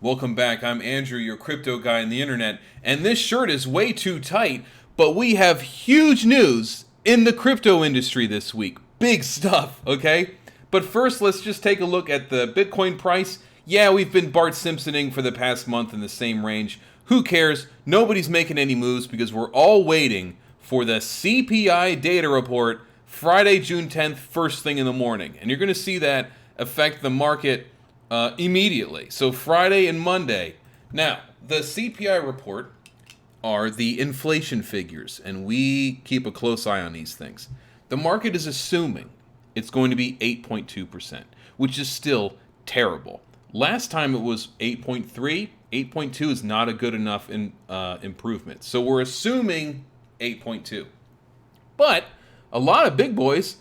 Welcome back. I'm Andrew, your crypto guy on the internet, and this shirt is way too tight, but we have huge news in the crypto industry this week. Big stuff, okay? But first, let's just take a look at the Bitcoin price. Yeah, we've been Bart Simpsoning for the past month in the same range. Who cares? Nobody's making any moves because we're all waiting for the CPI data report Friday, June 10th, first thing in the morning. And you're going to see that affect the market immediately. So Friday and Monday. Now, the CPI report are the inflation figures, and we keep a close eye on these things. The market is assuming it's going to be 8.2%, which is still terrible. Last time it was 8.3. 8.2 is not a good enough improvement. So we're assuming 8.2. But a lot of big boys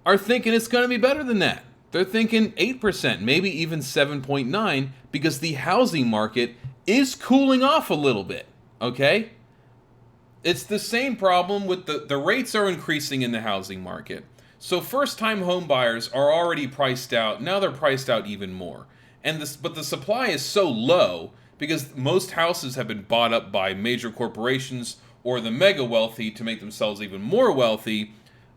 are thinking it's going to be better than that. They're thinking 8%, maybe even 7.9, because the housing market is cooling off a little bit, okay? It's the same problem with the rates are increasing in the housing market. So first-time home buyers are already priced out. Now they're priced out even more. But the supply is so low because most houses have been bought up by major corporations or the mega wealthy to make themselves even more wealthy,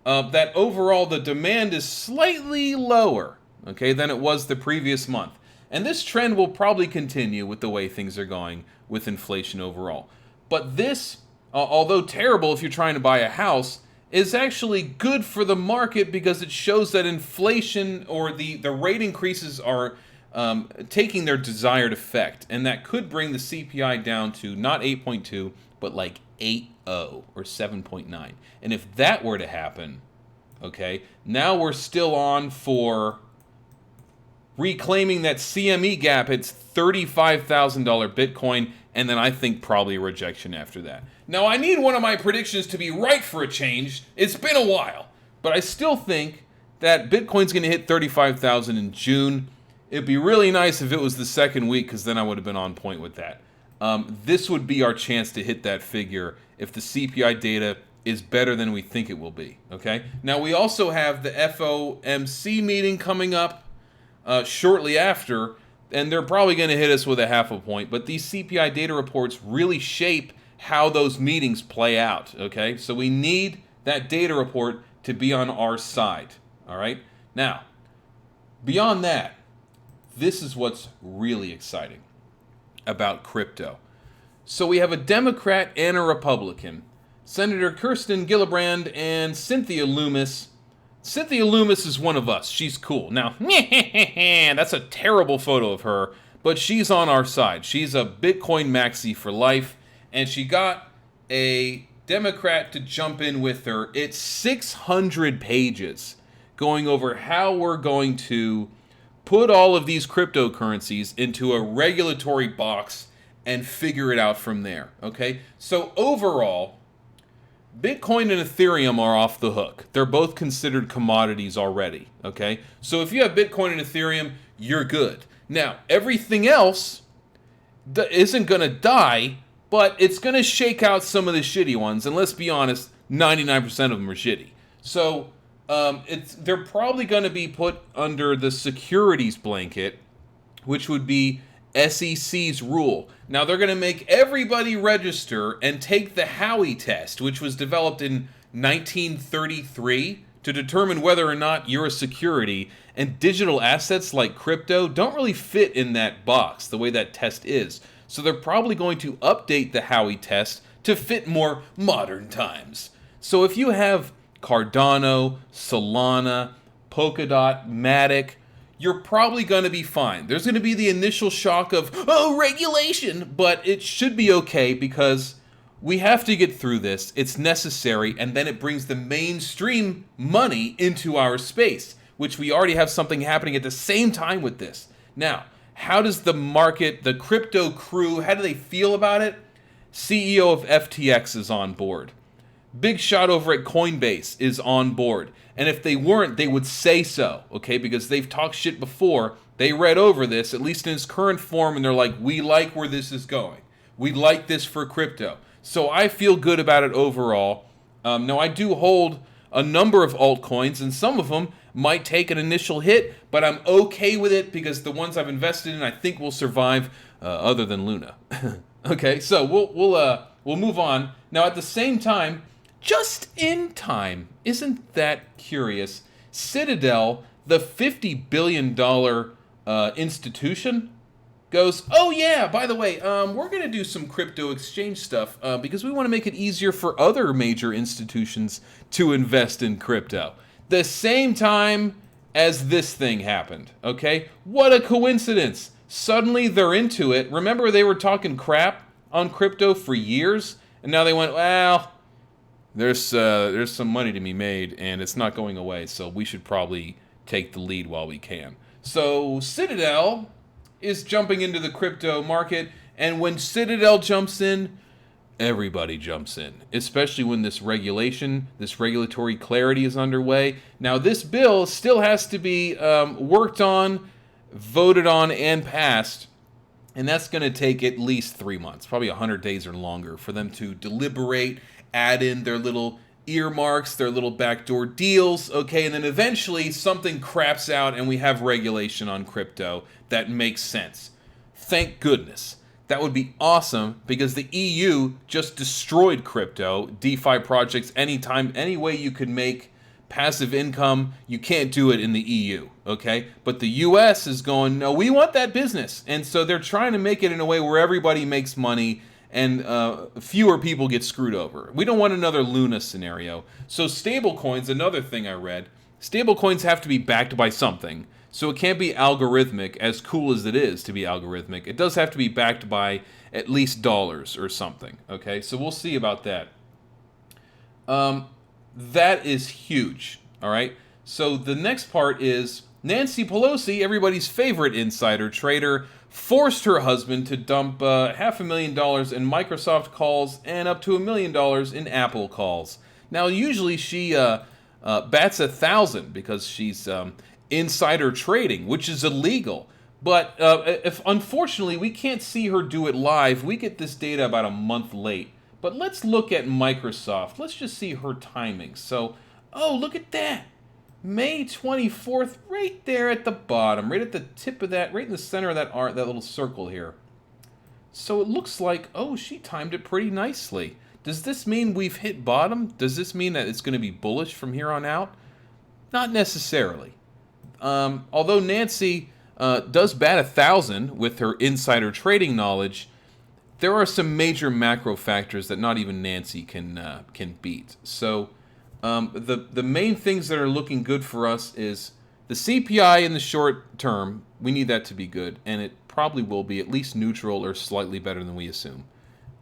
that overall the demand is slightly lower, okay, than it was the previous month. And this trend will probably continue with the way things are going with inflation overall. But this, although terrible if you're trying to buy a house, is actually good for the market because it shows that inflation or the rate increases are taking their desired effect. And that could bring the CPI down to not 8.2, but like 8.0 or 7.9. And if that were to happen, okay, now we're still on for reclaiming that CME gap. It's $35,000 Bitcoin, and then I think probably a rejection after that. Now, I need one of my predictions to be right for a change. It's been a while, but I still think that Bitcoin's going to hit 35,000 in June. It'd be really nice if it was the second week, because then I would have been on point with that. This would be our chance to hit that figure if the CPI data is better than we think it will be, okay? Now, we also have the FOMC meeting coming up shortly after, and they're probably going to hit us with a half a point, but these CPI data reports really shape how those meetings play out, okay? So we need that data report to be on our side, all right? Now, beyond that, this is what's really exciting about crypto. So we have a Democrat and a Republican, Senator Kirsten Gillibrand and Cynthia Lummis. Cynthia Lummis is one of us. She's cool. Now, that's a terrible photo of her, but she's on our side. She's a Bitcoin maxi for life, and she got a Democrat to jump in with her. It's 600 pages going over how we're going to put all of these cryptocurrencies into a regulatory box and figure it out from there, okay? So overall, Bitcoin and Ethereum are off the hook. They're both considered commodities already, okay? So if you have Bitcoin and Ethereum, you're good. Now, everything else isn't going to die, but it's going to shake out some of the shitty ones, and let's be honest, 99% of them are shitty. So they're probably going to be put under the securities blanket, which would be SEC's rule. Now, they're going to make everybody register and take the Howey test, which was developed in 1933 to determine whether or not you're a security, and digital assets like crypto don't really fit in that box the way that test is. So they're probably going to update the Howey test to fit more modern times. So if you have Cardano, Solana, Polkadot, Matic, you're probably going to be fine. There's going to be the initial shock of, oh, regulation, but it should be okay because we have to get through this. It's necessary, and then it brings the mainstream money into our space, which we already have something happening at the same time with this. Now, how does the market, the crypto crew, how do they feel about it? CEO of FTX is on board. Big Shot over at Coinbase is on board. And if they weren't, they would say so, okay? Because they've talked shit before. They read over this, at least in its current form, and they're like, we like where this is going. We like this for crypto. So I feel good about it overall. Now, I do hold a number of altcoins, and some of them might take an initial hit, but I'm okay with it because the ones I've invested in I think will survive, other than Luna. Okay, so we'll move on. Now at the same time, just in time, isn't that curious? Citadel, the $50 billion institution, goes, oh yeah, by the way, we're going to do some crypto exchange stuff because we want to make it easier for other major institutions to invest in crypto. The same time as this thing happened, okay? What a coincidence. Suddenly they're into it. Remember they were talking crap on crypto for years, and now they went, well, there's some money to be made, and it's not going away, so we should probably take the lead while we can. So Citadel is jumping into the crypto market, and when Citadel jumps in, everybody jumps in, especially when this regulatory clarity is underway. Now, this bill still has to be worked on, voted on, and passed, and that's going to take at least 3 months, probably 100 days or longer, for them to deliberate, add in their little earmarks, their little backdoor deals, okay, and then eventually something craps out and we have regulation on crypto that makes sense. Thank goodness. That would be awesome because the EU just destroyed crypto, DeFi projects, anytime, any way you could make passive income, you can't do it in the EU, okay? But the US is going, no, we want that business. And so they're trying to make it in a way where everybody makes money and fewer people get screwed over. We don't want another Luna scenario. So stablecoins, another thing I read, stablecoins have to be backed by something. So it can't be algorithmic, as cool as it is to be algorithmic. It does have to be backed by at least dollars or something, okay? So we'll see about that. That is huge, all right? So the next part is Nancy Pelosi, everybody's favorite insider trader, forced her husband to dump $500,000 in Microsoft calls and up to $1 million in Apple calls. Now, usually she bats 1,000 because she's insider trading, which is illegal. But if unfortunately we can't see her do it live, we get this data about a month late. But let's look at Microsoft. Let's just see her timing. So, oh, look at that. May 24th, right there at the bottom, right at the tip of that, right in the center of that little circle here. So it looks like, oh, she timed it pretty nicely. Does this mean we've hit bottom? Does this mean that it's going to be bullish from here on out? Not necessarily. Although Nancy does bat 1,000 with her insider trading knowledge, there are some major macro factors that not even Nancy can beat. So the main things that are looking good for us is the CPI in the short term. We need that to be good, and it probably will be at least neutral or slightly better than we assume.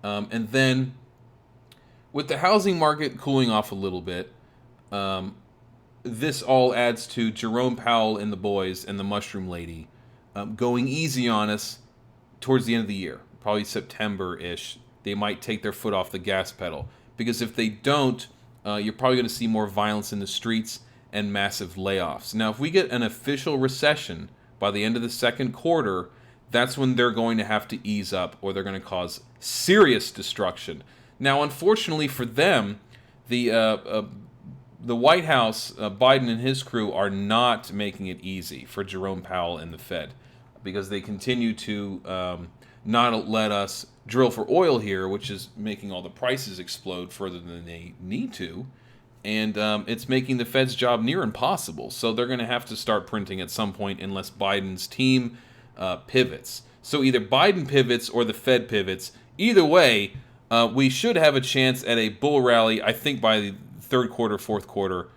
And then with the housing market cooling off a little bit, this all adds to Jerome Powell and the boys and the Mushroom Lady going easy on us towards the end of the year, probably September-ish. They might take their foot off the gas pedal, because if they don't, you're probably going to see more violence in the streets and massive layoffs. Now, if we get an official recession by the end of the second quarter, that's when they're going to have to ease up, or they're going to cause serious destruction. Now, unfortunately for them, the White House, Biden and his crew, are not making it easy for Jerome Powell and the Fed, because they continue to not let us drill for oil here, which is making all the prices explode further than they need to. And it's making the Fed's job near impossible. So they're going to have to start printing at some point unless Biden's team pivots. So either Biden pivots or the Fed pivots. Either way, we should have a chance at a bull rally, I think, by the third quarter, fourth quarter.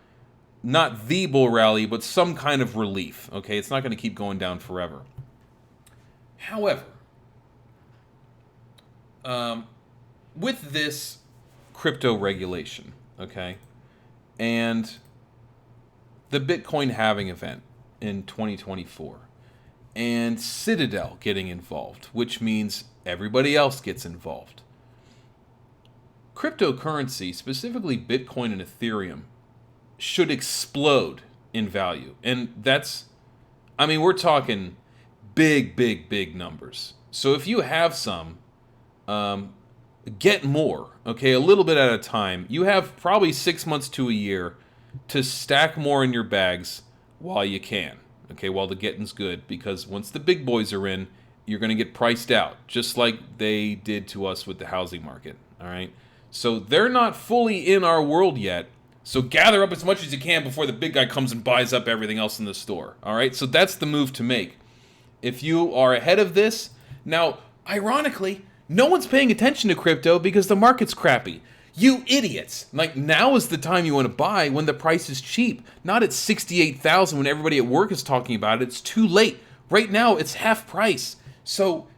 Not the bull rally, but some kind of relief. Okay, it's not going to keep going down forever. However, with this crypto regulation, okay, and the Bitcoin halving event in 2024, and Citadel getting involved, which means everybody else gets involved, cryptocurrency, specifically Bitcoin and Ethereum, should explode in value. And that's, I mean, we're talking big numbers. So if you have some, get more, okay, a little bit at a time. You have probably 6 months to a year to stack more in your bags while you can, okay, while the getting's good, because once the big boys are in, you're going to get priced out, just like they did to us with the housing market, all right? So they're not fully in our world yet, so gather up as much as you can before the big guy comes and buys up everything else in the store, all right? So that's the move to make. If you are ahead of this, now, ironically, no one's paying attention to crypto because the market's crappy. You idiots. Like, now is the time you want to buy when the price is cheap. Not at 68,000 when everybody at work is talking about it. It's too late. Right now, it's half price. So,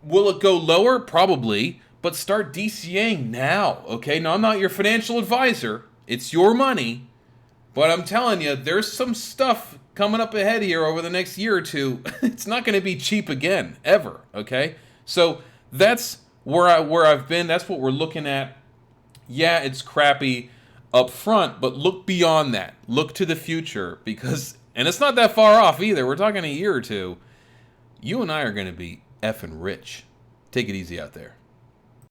will it go lower? Probably. But start DCAing now, okay? Now, I'm not your financial advisor. It's your money. But I'm telling you, there's some stuff coming up ahead here over the next year or two. It's not going to be cheap again, ever, okay? So, that's where I've been. That's what we're looking at. Yeah, it's crappy up front, but look beyond that. Look to the future, because, and it's not that far off either. We're talking a year or two. You and I are going to be effing rich. Take it easy out there.